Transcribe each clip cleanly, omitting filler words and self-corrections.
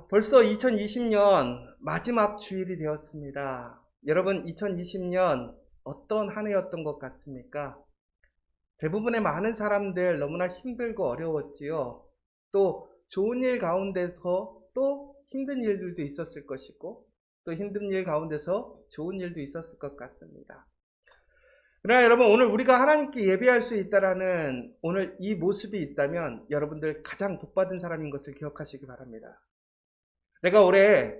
벌써 2020년 마지막 주일이 되었습니다. 여러분, 2020년 어떤 한 해였던 것 같습니까? 대부분의 많은 사람들 너무나 힘들고 어려웠지요. 또 좋은 일 가운데서 또 힘든 일들도 있었을 것이고, 또 힘든 일 가운데서 좋은 일도 있었을 것 같습니다. 그러나 여러분, 오늘 우리가 하나님께 예배할 수 있다라는 오늘 이 모습이 있다면 여러분들 가장 복받은 사람인 것을 기억하시기 바랍니다. 내가 올해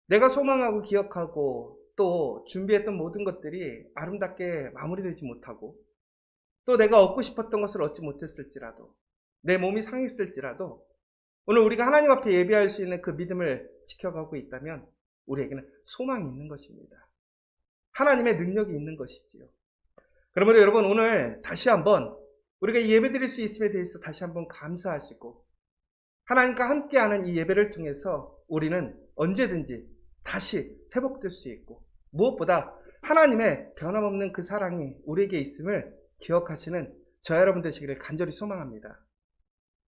내가 소망하고 기억하고 또 준비했던 모든 것들이 아름답게 마무리되지 못하고 또 내가 얻고 싶었던 것을 얻지 못했을지라도 내 몸이 상했을지라도 오늘 우리가 하나님 앞에 예배할 수 있는 그 믿음을 지켜가고 있다면 우리에게는 소망이 있는 것입니다. 하나님의 능력이 있는 것이지요. 그러므로 여러분, 오늘 다시 한번 우리가 예배 드릴 수 있음에 대해서 다시 한번 감사하시고 하나님과 함께하는 이 예배를 통해서 우리는 언제든지 다시 회복될 수 있고 무엇보다 하나님의 변함없는 그 사랑이 우리에게 있음을 기억하시는 저 여러분 되시기를 간절히 소망합니다.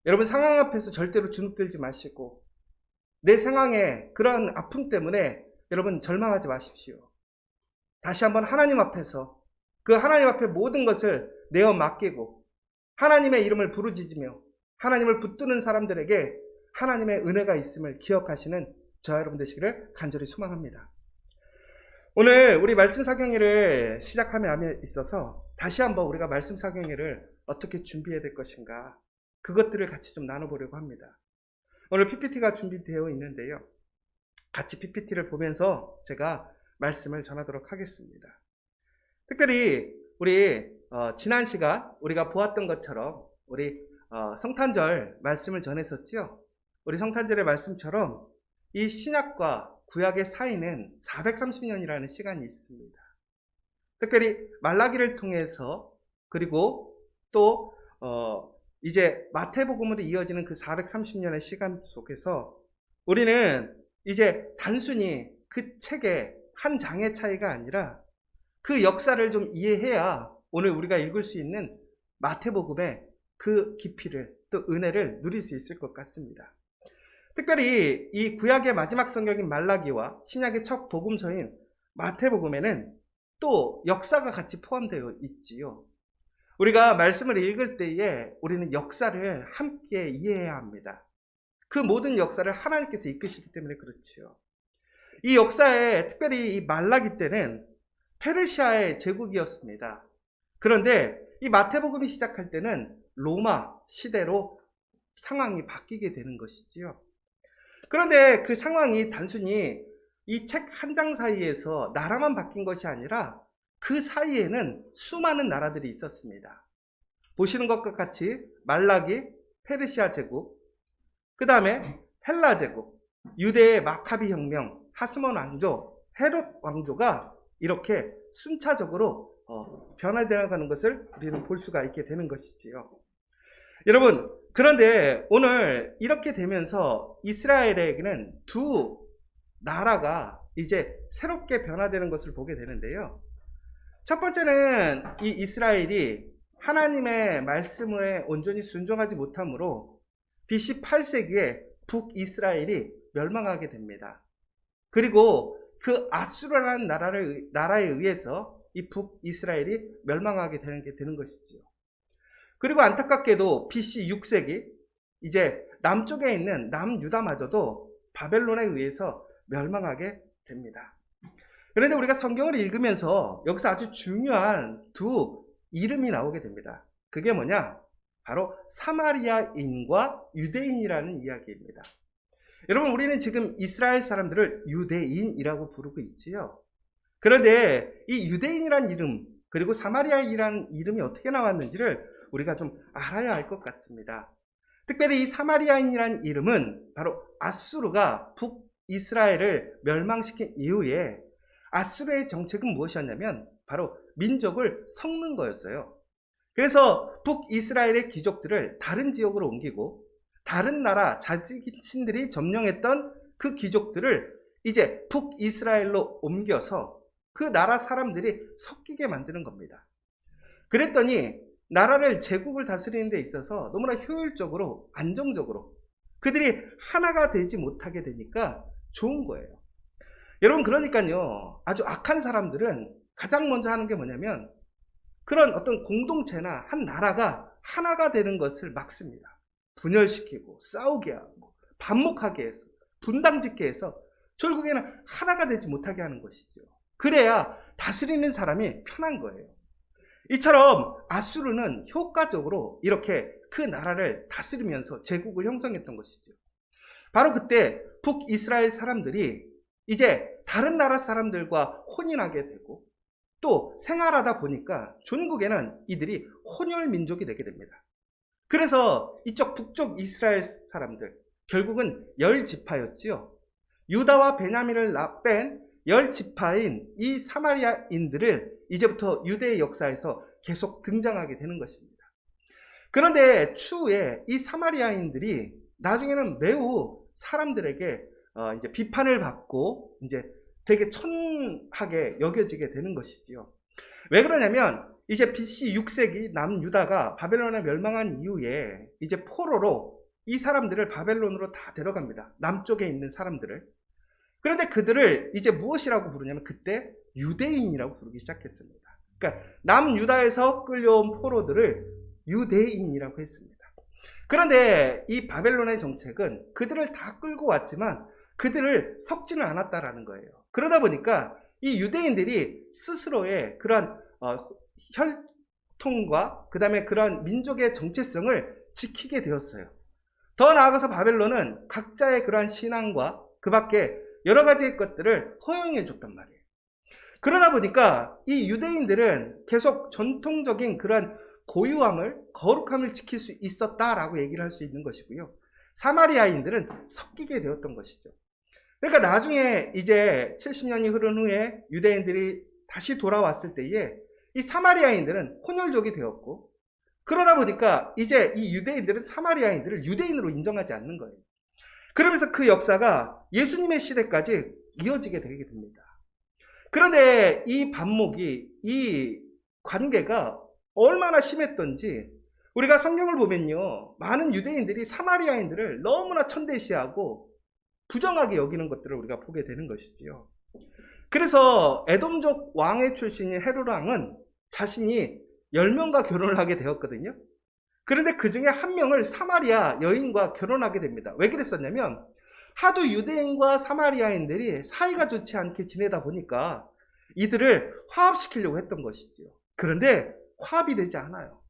여러분, 상황 앞에서 절대로 주눅들지 마시고 내 상황에 그런 아픔 때문에 여러분 절망하지 마십시오. 다시 한번 하나님 앞에서 그 하나님 앞에 모든 것을 내어 맡기고 하나님의 이름을 부르짖으며 하나님을 붙드는 사람들에게 하나님의 은혜가 있음을 기억하시는 저 여러분 되시기를 간절히 소망합니다. 오늘 우리 말씀 사경회를 시작함에 있어서 다시 한번 우리가 말씀 사경회를 어떻게 준비해야 될 것인가, 그것들을 같이 좀 나눠보려고 합니다. 오늘 PPT가 준비되어 있는데요. 같이 PPT를 보면서 제가 말씀을 전하도록 하겠습니다. 특별히 우리 지난 시간 우리가 보았던 것처럼 우리 성탄절 말씀을 전했었죠. 우리 성탄절의 말씀처럼 이 신약과 구약의 사이는 430년이라는 시간이 있습니다. 특별히 말라기를 통해서 그리고 또 이제 마태복음으로 이어지는 그 430년의 시간 속에서 우리는 이제 단순히 그 책의 한 장의 차이가 아니라 그 역사를 좀 이해해야 오늘 우리가 읽을 수 있는 마태복음의 그 깊이를 또 은혜를 누릴 수 있을 것 같습니다. 특별히 이 구약의 마지막 성경인 말라기와 신약의 첫 복음서인 마태복음에는 또 역사가 같이 포함되어 있지요. 우리가 말씀을 읽을 때에 우리는 역사를 함께 이해해야 합니다. 그 모든 역사를 하나님께서 이끄시기 때문에 그렇지요. 이 역사에 특별히 이 말라기 때는 페르시아의 제국이었습니다. 그런데 이 마태복음이 시작할 때는 로마 시대로 상황이 바뀌게 되는 것이지요. 그런데 그 상황이 단순히 이 책 한 장 사이에서 나라만 바뀐 것이 아니라 그 사이에는 수많은 나라들이 있었습니다. 보시는 것과 같이 말라기, 페르시아 제국, 그 다음에 헬라 제국, 유대의 마카비 혁명, 하스몬 왕조, 헤롯 왕조가 이렇게 순차적으로 변화되어 가는 것을 우리는 볼 수가 있게 되는 것이지요. 여러분, 그런데 오늘 이렇게 되면서 이스라엘에게는 두 나라가 이제 새롭게 변화되는 것을 보게 되는데요. 첫 번째는 이 이스라엘이 하나님의 말씀에 온전히 순종하지 못함으로 BC 8세기에 북이스라엘이 멸망하게 됩니다. 그리고 그 아수르라는 나라에 의해서 이 북이스라엘이 멸망하게 되는 것이지요. 그리고 안타깝게도 BC 6세기 이제 남쪽에 있는 남유다마저도 바벨론에 의해서 멸망하게 됩니다. 그런데 우리가 성경을 읽으면서 여기서 아주 중요한 두 이름이 나오게 됩니다. 그게 뭐냐? 바로 사마리아인과 유대인이라는 이야기입니다. 여러분, 우리는 지금 이스라엘 사람들을 유대인이라고 부르고 있지요. 그런데 이 유대인이라는 이름 그리고 사마리아인이라는 이름이 어떻게 나왔는지를 우리가 좀 알아야 할 것 같습니다. 특별히 이 사마리아인이라는 이름은 바로 아수르가 북이스라엘을 멸망시킨 이후에 아수르의 정책은 무엇이었냐면 바로 민족을 섞는 거였어요. 그래서 북이스라엘의 귀족들을 다른 지역으로 옮기고 다른 나라 자직신들이 점령했던 그 귀족들을 이제 북이스라엘로 옮겨서 그 나라 사람들이 섞이게 만드는 겁니다. 그랬더니 나라를 제국을 다스리는 데 있어서 너무나 효율적으로 안정적으로 그들이 하나가 되지 못하게 되니까 좋은 거예요. 여러분, 그러니까요, 아주 악한 사람들은 가장 먼저 하는 게 뭐냐면 그런 어떤 공동체나 한 나라가 하나가 되는 것을 막습니다. 분열시키고 싸우게 하고 반목하게 해서 분당짓게 해서 결국에는 하나가 되지 못하게 하는 것이죠. 그래야 다스리는 사람이 편한 거예요. 이처럼 아수르는 효과적으로 이렇게 그 나라를 다스리면서 제국을 형성했던 것이죠. 바로 그때 북이스라엘 사람들이 이제 다른 나라 사람들과 혼인하게 되고 또 생활하다 보니까 전국에는 이들이 혼혈 민족이 되게 됩니다. 그래서 이쪽 북쪽 이스라엘 사람들, 결국은 10지파였지요. 유다와 베냐민을 뺀 10지파인 이 사마리아인들을 이제부터 유대의 역사에서 계속 등장하게 되는 것입니다. 그런데 추후에 이 사마리아인들이 나중에는 매우 사람들에게 이제 비판을 받고 이제 되게 천하게 여겨지게 되는 것이지요. 왜 그러냐면 이제 BC 6세기 남유다가 바벨론에 멸망한 이후에 이제 포로로 이 사람들을 바벨론으로 다 데려갑니다. 남쪽에 있는 사람들을. 그런데 그들을 이제 무엇이라고 부르냐면 그때 유대인이라고 부르기 시작했습니다. 그러니까 남유다에서 끌려온 포로들을 유대인이라고 했습니다. 그런데 이 바벨론의 정책은 그들을 다 끌고 왔지만 그들을 섞지는 않았다라는 거예요. 그러다 보니까 이 유대인들이 스스로의 그러한 혈통과 그 다음에 그러한 민족의 정체성을 지키게 되었어요. 더 나아가서 바벨론은 각자의 그러한 신앙과 그 밖에 여러 가지 것들을 허용해 줬단 말이에요. 그러다 보니까 이 유대인들은 계속 전통적인 그러한 고유함을, 거룩함을 지킬 수 있었다라고 얘기를 할 수 있는 것이고요. 사마리아인들은 섞이게 되었던 것이죠. 그러니까 나중에 이제 70년이 흐른 후에 유대인들이 다시 돌아왔을 때에 이 사마리아인들은 혼혈족이 되었고, 그러다 보니까 이제 이 유대인들은 사마리아인들을 유대인으로 인정하지 않는 거예요. 그러면서 그 역사가 예수님의 시대까지 이어지게 되게 됩니다. 그런데 이 반목이, 이 관계가 얼마나 심했던지 우리가 성경을 보면요, 많은 유대인들이 사마리아인들을 너무나 천대시하고 부정하게 여기는 것들을 우리가 보게 되는 것이지요. 그래서 에돔족 왕의 출신인 헤롯 왕은 자신이 10명과 결혼을 하게 되었거든요. 그런데 그 중에 한 명을 사마리아 여인과 결혼하게 됩니다. 왜 그랬었냐면 하도 유대인과 사마리아인들이 사이가 좋지 않게 지내다 보니까 이들을 화합시키려고 했던 것이지요. 그런데 화합이 되지 않아요.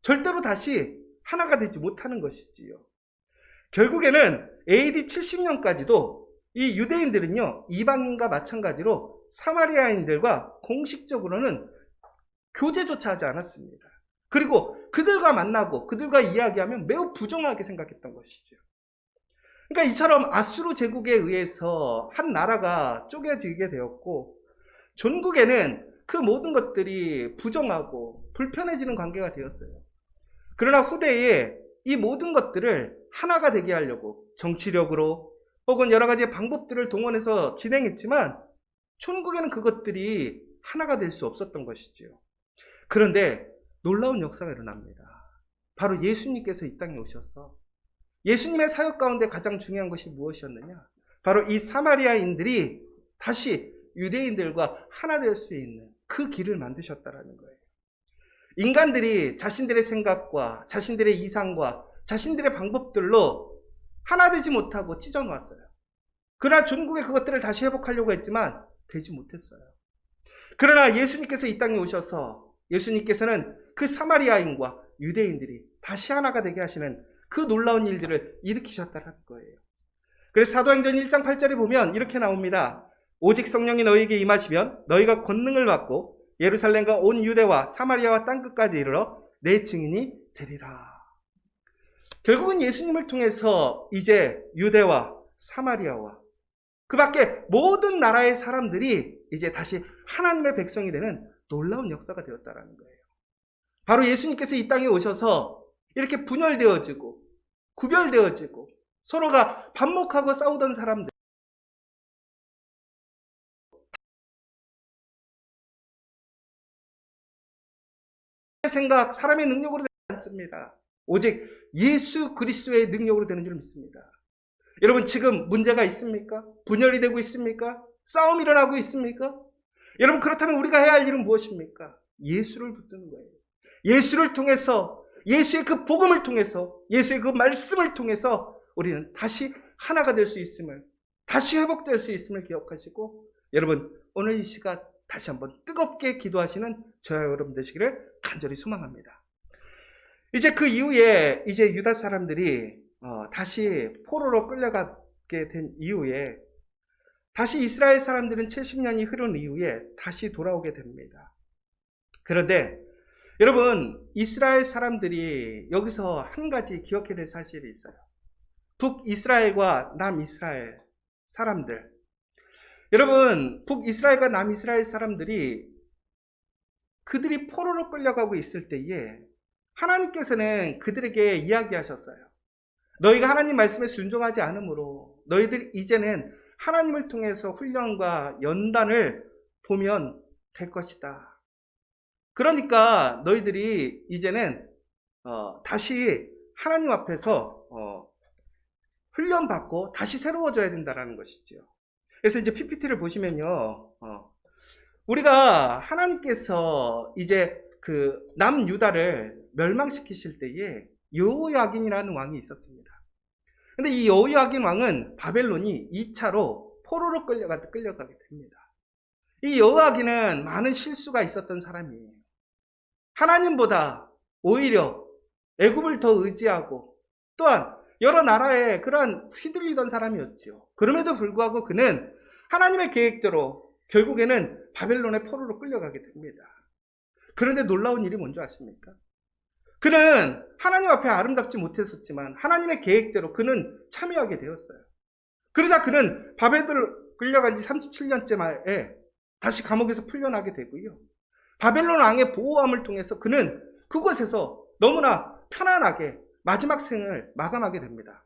절대로 다시 하나가 되지 못하는 것이지요. 결국에는 AD 70년까지도 이 유대인들은요, 이방인과 마찬가지로 사마리아인들과 공식적으로는 교제조차 하지 않았습니다. 그리고 그들과 만나고 그들과 이야기하면 매우 부정하게 생각했던 것이죠. 그러니까 이처럼 아수르 제국에 의해서 한 나라가 쪼개지게 되었고, 전국에는 그 모든 것들이 부정하고 불편해지는 관계가 되었어요. 그러나 후대에 이 모든 것들을 하나가 되게 하려고 정치력으로 혹은 여러 가지 방법들을 동원해서 진행했지만 천국에는 그것들이 하나가 될 수 없었던 것이지요. 그런데 놀라운 역사가 일어납니다. 바로 예수님께서 이 땅에 오셔서 예수님의 사역 가운데 가장 중요한 것이 무엇이었느냐? 바로 이 사마리아인들이 다시 유대인들과 하나 될 수 있는 그 길을 만드셨다라는 거예요. 인간들이 자신들의 생각과 자신들의 이상과 자신들의 방법들로 하나 되지 못하고 찢어놓았어요. 그러나 전국에 그것들을 다시 회복하려고 했지만 되지 못했어요. 그러나 예수님께서 이 땅에 오셔서 예수님께서는 그 사마리아인과 유대인들이 다시 하나가 되게 하시는 그 놀라운 일들을 일으키셨다는 거예요. 그래서 사도행전 1장 8절에 보면 이렇게 나옵니다. 오직 성령이 너희에게 임하시면 너희가 권능을 받고 예루살렘과 온 유대와 사마리아와 땅끝까지 이르러 내 증인이 되리라. 결국은 예수님을 통해서 이제 유대와 사마리아와 그 밖에 모든 나라의 사람들이 이제 다시 하나님의 백성이 되는 놀라운 역사가 되었다는 거예요. 바로 예수님께서 이 땅에 오셔서 이렇게 분열되어지고 구별되어지고 서로가 반목하고 싸우던 사람들, 생각, 사람의 능력으로 되지 않습니다. 오직 예수 그리스도의 능력으로 되는 줄 믿습니다. 여러분 지금 문제가 있습니까? 분열이 되고 있습니까? 싸움이 일어나고 있습니까? 여러분 그렇다면 우리가 해야 할 일은 무엇입니까? 예수를 붙드는 거예요. 예수를 통해서, 예수의 그 복음을 통해서, 예수의 그 말씀을 통해서 우리는 다시 하나가 될 수 있음을, 다시 회복될 수 있음을 기억하시고, 여러분 오늘 이 시간 다시 한번 뜨겁게 기도하시는 저와 여러분 되시기를 간절히 소망합니다. 이제 그 이후에 이제 유다 사람들이 다시 포로로 끌려가게 된 이후에 다시 이스라엘 사람들은 70년이 흐른 이후에 다시 돌아오게 됩니다. 그런데 여러분 이스라엘 사람들이 여기서 한 가지 기억해야 될 사실이 있어요. 북이스라엘과 남이스라엘 사람들, 여러분 북이스라엘과 남이스라엘 사람들이 그들이 포로로 끌려가고 있을 때에 하나님께서는 그들에게 이야기하셨어요. 너희가 하나님 말씀에 순종하지 않으므로 너희들 이제는 하나님을 통해서 훈련과 연단을 보면 될 것이다. 그러니까 너희들이 이제는 다시 하나님 앞에서 훈련받고 다시 새로워져야 된다는 것이죠. 그래서 이제 PPT를 보시면요, 우리가 하나님께서 이제 그 남유다를 멸망시키실 때에 여호야긴이라는 왕이 있었습니다. 근데 이 여호야긴 왕은 바벨론이 2차로 포로로 끌려가게 됩니다. 이 여호야긴은 많은 실수가 있었던 사람이에요. 하나님보다 오히려 애굽을 더 의지하고 또한 여러 나라에 그러한 휘둘리던 사람이었죠. 그럼에도 불구하고 그는 하나님의 계획대로 결국에는 바벨론의 포로로 끌려가게 됩니다. 그런데 놀라운 일이 뭔지 아십니까? 그는 하나님 앞에 아름답지 못했었지만 하나님의 계획대로 그는 참여하게 되었어요. 그러자 그는 바벨론을 끌려간 지 37년째 만에 다시 감옥에서 풀려나게 되고요. 바벨론 왕의 보호함을 통해서 그는 그곳에서 너무나 편안하게 마지막 생을 마감하게 됩니다.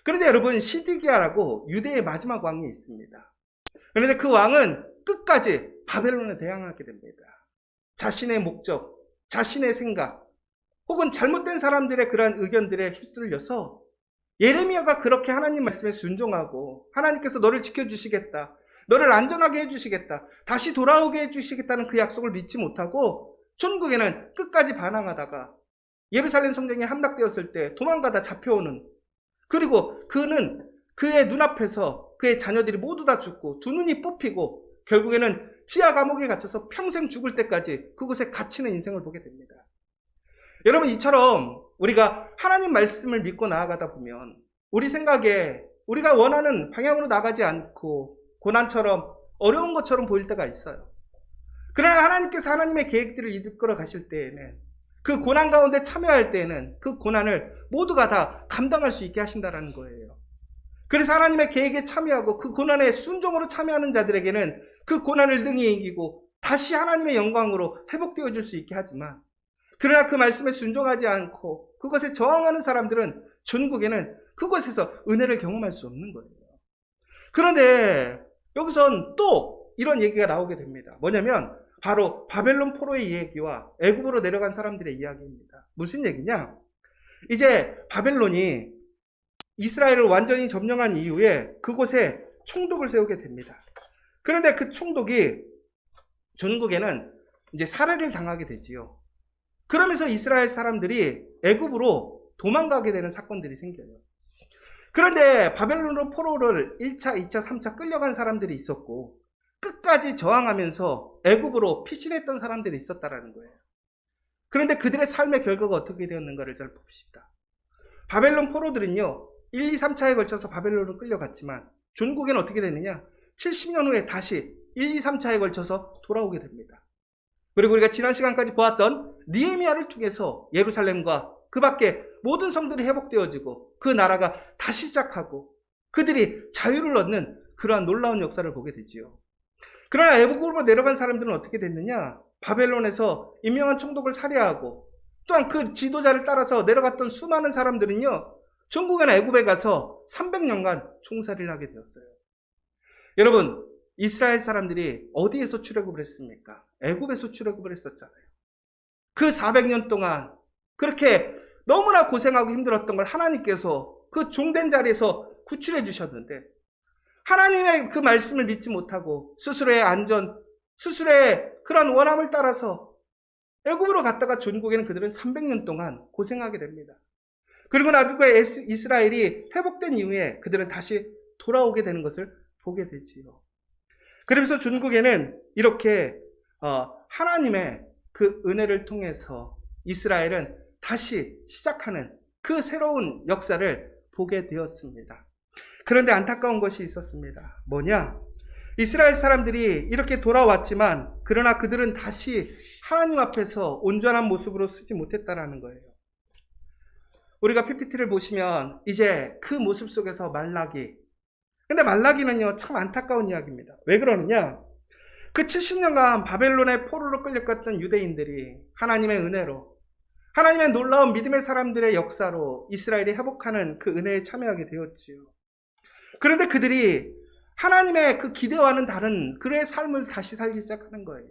그런데 여러분 시드기야라고 유대의 마지막 왕이 있습니다. 그런데 그 왕은 끝까지 바벨론에 대항하게 됩니다. 자신의 목적, 자신의 생각, 혹은 잘못된 사람들의 그러한 의견들에 휩쓸려서 예레미야가 그렇게 하나님 말씀에 순종하고 하나님께서 너를 지켜주시겠다, 너를 안전하게 해주시겠다, 다시 돌아오게 해주시겠다는 그 약속을 믿지 못하고 천국에는 끝까지 반항하다가 예루살렘 성전이 함락되었을 때 도망가다 잡혀오는, 그리고 그는 그의 눈앞에서 그의 자녀들이 모두 다 죽고 두 눈이 뽑히고 결국에는 지하 감옥에 갇혀서 평생 죽을 때까지 그곳에 갇히는 인생을 보게 됩니다. 여러분 이처럼 우리가 하나님 말씀을 믿고 나아가다 보면 우리 생각에 우리가 원하는 방향으로 나가지 않고 고난처럼 어려운 것처럼 보일 때가 있어요. 그러나 하나님께서 하나님의 계획들을 이끌어 가실 때에는 그 고난 가운데 참여할 때에는 그 고난을 모두가 다 감당할 수 있게 하신다는 거예요. 그래서 하나님의 계획에 참여하고 그 고난에 순종으로 참여하는 자들에게는 그 고난을 능히 이기고 다시 하나님의 영광으로 회복되어질 수 있게 하지만, 그러나 그 말씀에 순종하지 않고 그것에 저항하는 사람들은 전국에는 그곳에서 은혜를 경험할 수 없는 거예요. 그런데 여기선 또 이런 얘기가 나오게 됩니다. 뭐냐면 바로 바벨론 포로의 얘기와 애굽으로 내려간 사람들의 이야기입니다. 무슨 얘기냐? 이제 바벨론이 이스라엘을 완전히 점령한 이후에 그곳에 총독을 세우게 됩니다. 그런데 그 총독이 전국에는 이제 살해를 당하게 되지요. 그러면서 이스라엘 사람들이 애굽으로 도망가게 되는 사건들이 생겨요. 그런데 바벨론으로 포로를 1차, 2차, 3차 끌려간 사람들이 있었고 끝까지 저항하면서 애굽으로 피신했던 사람들이 있었다라는 거예요. 그런데 그들의 삶의 결과가 어떻게 되었는가를 잘 봅시다. 바벨론 포로들은요 1, 2, 3차에 걸쳐서 바벨론으로 끌려갔지만 전국에는 어떻게 되느냐, 70년 후에 다시 1, 2, 3차에 걸쳐서 돌아오게 됩니다. 그리고 우리가 지난 시간까지 보았던 느헤미야를 통해서 예루살렘과 그 밖에 모든 성들이 회복되어지고 그 나라가 다시 시작하고 그들이 자유를 얻는 그러한 놀라운 역사를 보게 되지요. 그러나 애굽으로 내려간 사람들은 어떻게 됐느냐, 바벨론에서 임명한 총독을 살해하고 또한 그 지도자를 따라서 내려갔던 수많은 사람들은요 전국에나 애굽에 가서 300년간 총살이를 하게 되었어요. 여러분 이스라엘 사람들이 어디에서 출애굽을 했습니까? 애굽에서 출애굽을 했었잖아요. 그 400년 동안 그렇게 너무나 고생하고 힘들었던 걸 하나님께서 그 종된 자리에서 구출해 주셨는데 하나님의 그 말씀을 믿지 못하고 스스로의 안전, 스스로의 그런 원함을 따라서 애굽으로 갔다가 전국에는 그들은 300년 동안 고생하게 됩니다. 그리고 나중에 이스라엘이 회복된 이후에 그들은 다시 돌아오게 되는 것을 보게 되지요. 그러면서 전국에는 이렇게 하나님의 그 은혜를 통해서 이스라엘은 다시 시작하는 그 새로운 역사를 보게 되었습니다. 그런데 안타까운 것이 있었습니다. 뭐냐? 이스라엘 사람들이 이렇게 돌아왔지만 그러나 그들은 다시 하나님 앞에서 온전한 모습으로 서지 못했다라는 거예요. 우리가 PPT를 보시면 이제 그 모습 속에서 말라기. 근데 말라기는요, 참 안타까운 이야기입니다. 왜 그러느냐? 그 70년간 바벨론의 포로로 끌려갔던 유대인들이 하나님의 은혜로, 하나님의 놀라운 믿음의 사람들의 역사로 이스라엘이 회복하는 그 은혜에 참여하게 되었지요. 그런데 그들이 하나님의 그 기대와는 다른 그의 삶을 다시 살기 시작하는 거예요.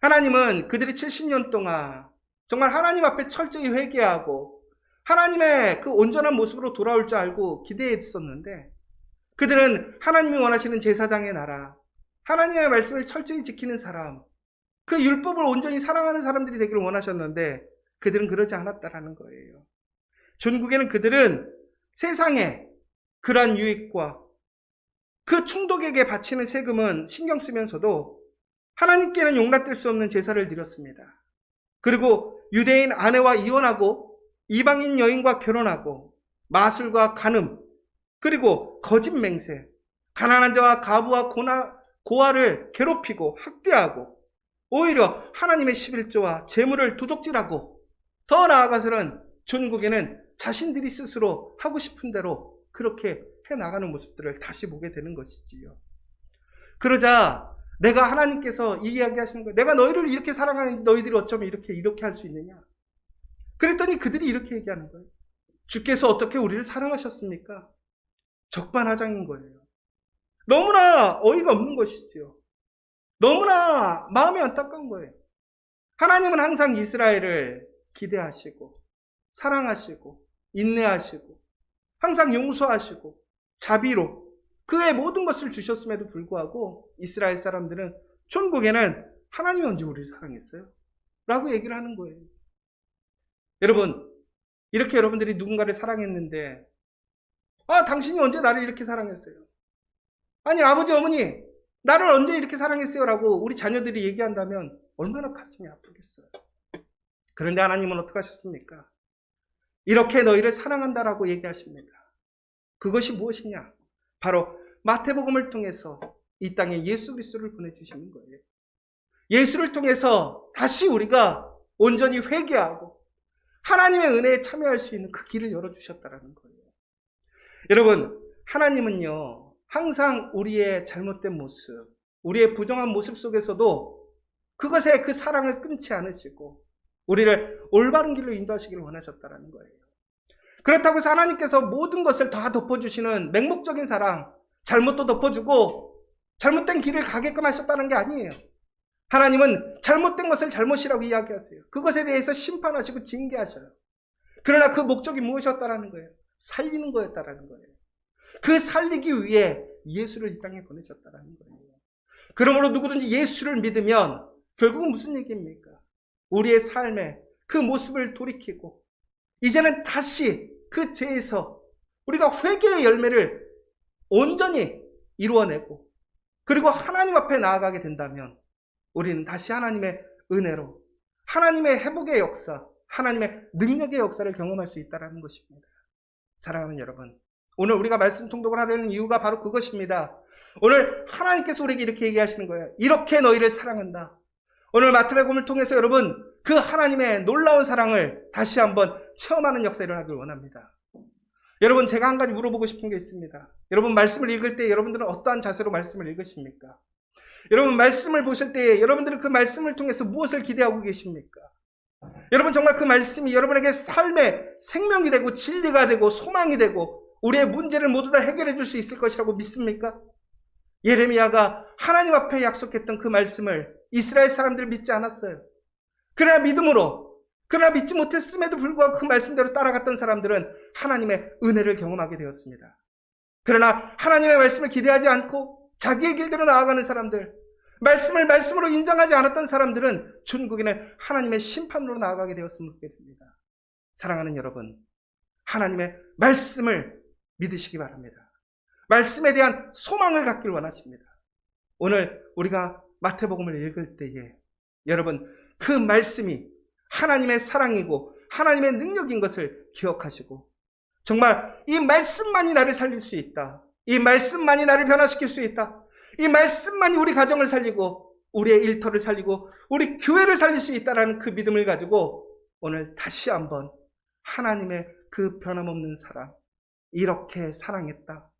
하나님은 그들이 70년 동안 정말 하나님 앞에 철저히 회개하고 하나님의 그 온전한 모습으로 돌아올 줄 알고 기대했었는데 그들은 하나님이 원하시는 제사장의 나라, 하나님의 말씀을 철저히 지키는 사람, 그 율법을 온전히 사랑하는 사람들이 되기를 원하셨는데 그들은 그러지 않았다라는 거예요. 전국에는 그들은 세상의 그러한 유익과 그 총독에게 바치는 세금은 신경 쓰면서도 하나님께는 용납될 수 없는 제사를 드렸습니다. 그리고 유대인 아내와 이혼하고 이방인 여인과 결혼하고 마술과 간음 그리고 거짓 맹세, 가난한 자와 가부와 고아를 괴롭히고 학대하고 오히려 하나님의 11조와 재물을 도둑질하고 더 나아가서는 전국에는 자신들이 스스로 하고 싶은 대로 그렇게 해나가는 모습들을 다시 보게 되는 것이지요. 그러자 내가 하나님께서 이 이야기 하시는 거예요. 내가 너희를 이렇게 사랑하는 너희들이 어쩌면 이렇게 할 수 있느냐. 그랬더니 그들이 이렇게 얘기하는 거예요. 주께서 어떻게 우리를 사랑하셨습니까? 적반하장인 거예요. 너무나 어이가 없는 것이지요. 너무나 마음이 안타까운 거예요. 하나님은 항상 이스라엘을 기대하시고 사랑하시고 인내하시고 항상 용서하시고 자비로 그의 모든 것을 주셨음에도 불구하고 이스라엘 사람들은 천국에는 하나님이 언제 우리를 사랑했어요? 라고 얘기를 하는 거예요. 여러분, 이렇게 여러분들이 누군가를 사랑했는데 당신이 언제 나를 이렇게 사랑했어요? 아니, 아버지, 어머니, 나를 언제 이렇게 사랑했어요? 라고 우리 자녀들이 얘기한다면 얼마나 가슴이 아프겠어요. 그런데 하나님은 어떻게 하셨습니까? 이렇게 너희를 사랑한다라고 얘기하십니다. 그것이 무엇이냐? 바로 마태복음을 통해서 이 땅에 예수 그리스도를 보내주시는 거예요. 예수를 통해서 다시 우리가 온전히 회개하고 하나님의 은혜에 참여할 수 있는 그 길을 열어주셨다라는 거예요. 여러분, 하나님은요, 항상 우리의 잘못된 모습, 우리의 부정한 모습 속에서도 그것에 그 사랑을 끊지 않으시고 우리를 올바른 길로 인도하시기를 원하셨다라는 거예요. 그렇다고 해서 하나님께서 모든 것을 다 덮어주시는 맹목적인 사랑, 잘못도 덮어주고 잘못된 길을 가게끔 하셨다는 게 아니에요. 하나님은 잘못된 것을 잘못이라고 이야기하세요. 그것에 대해서 심판하시고 징계하셔요. 그러나 그 목적이 무엇이었다라는 거예요? 살리는 거였다라는 거예요. 그 살리기 위해 예수를 이 땅에 보내셨다라는 거예요. 그러므로 누구든지 예수를 믿으면 결국은 무슨 얘기입니까? 우리의 삶에 그 모습을 돌이키고 이제는 다시 그 죄에서 우리가 회개의 열매를 온전히 이루어내고 그리고 하나님 앞에 나아가게 된다면 우리는 다시 하나님의 은혜로 하나님의 회복의 역사, 하나님의 능력의 역사를 경험할 수 있다는 것입니다. 사랑하는 여러분, 오늘 우리가 말씀 통독을 하려는 이유가 바로 그것입니다. 오늘 하나님께서 우리에게 이렇게 얘기하시는 거예요. 이렇게 너희를 사랑한다. 오늘 마태복음을 통해서 여러분 그 하나님의 놀라운 사랑을 다시 한번 체험하는 역사가 일어나길 원합니다. 여러분, 제가 한 가지 물어보고 싶은 게 있습니다. 여러분, 말씀을 읽을 때 여러분들은 어떠한 자세로 말씀을 읽으십니까? 여러분, 말씀을 보실 때 여러분들은 그 말씀을 통해서 무엇을 기대하고 계십니까? 여러분, 정말 그 말씀이 여러분에게 삶의 생명이 되고 진리가 되고 소망이 되고 우리의 문제를 모두 다 해결해 줄 수 있을 것이라고 믿습니까? 예레미야가 하나님 앞에 약속했던 그 말씀을 이스라엘 사람들 믿지 않았어요. 그러나 믿지 못했음에도 불구하고 그 말씀대로 따라갔던 사람들은 하나님의 은혜를 경험하게 되었습니다. 그러나 하나님의 말씀을 기대하지 않고 자기의 길대로 나아가는 사람들, 말씀을 말씀으로 인정하지 않았던 사람들은 천국에는 하나님의 심판으로 나아가게 되었음을 보게 됩니다. 사랑하는 여러분, 하나님의 말씀을 믿으시기 바랍니다. 말씀에 대한 소망을 갖길 원하십니다. 오늘 우리가 마태복음을 읽을 때에 여러분, 그 말씀이 하나님의 사랑이고 하나님의 능력인 것을 기억하시고, 정말 이 말씀만이 나를 살릴 수 있다, 이 말씀만이 나를 변화시킬 수 있다, 이 말씀만이 우리 가정을 살리고 우리의 일터를 살리고 우리 교회를 살릴 수 있다라는 그 믿음을 가지고 오늘 다시 한번 하나님의 그 변함없는 사랑, 이렇게 사랑했다,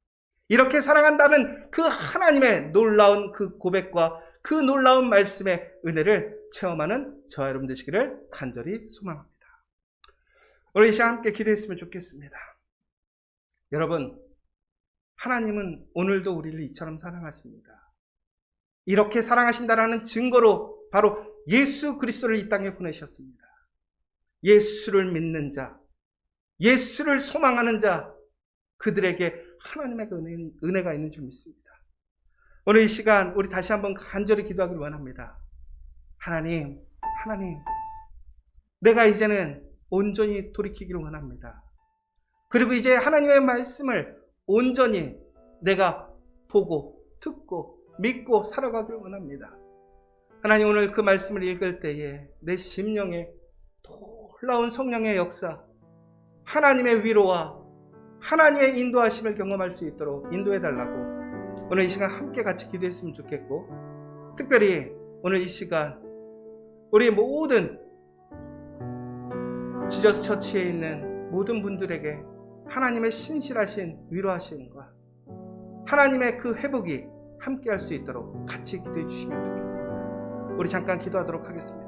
이렇게 사랑한다는 그 하나님의 놀라운 그 고백과 그 놀라운 말씀의 은혜를 체험하는 저와 여러분 되시기를 간절히 소망합니다. 오늘 이 시간 함께 기도했으면 좋겠습니다. 여러분, 하나님은 오늘도 우리를 이처럼 사랑하십니다. 이렇게 사랑하신다라는 증거로 바로 예수 그리스도를 이 땅에 보내셨습니다. 예수를 믿는 자, 예수를 소망하는 자, 그들에게 하나님의 은혜가 있는 줄 믿습니다. 오늘 이 시간 우리 다시 한번 간절히 기도하길 원합니다. 하나님, 내가 이제는 온전히 돌이키기를 원합니다. 그리고 이제 하나님의 말씀을 온전히 내가 보고 듣고 믿고 살아가길 원합니다. 하나님, 오늘 그 말씀을 읽을 때에 내 심령에 놀라운 성령의 역사, 하나님의 위로와 하나님의 인도하심을 경험할 수 있도록 인도해달라고 오늘 이 시간 함께 같이 기도했으면 좋겠고, 특별히 오늘 이 시간 우리 모든 지저스 처치에 있는 모든 분들에게 하나님의 신실하신 위로하심과 하나님의 그 회복이 함께 할 수 있도록 같이 기도해 주시면 좋겠습니다. 우리 잠깐 기도하도록 하겠습니다.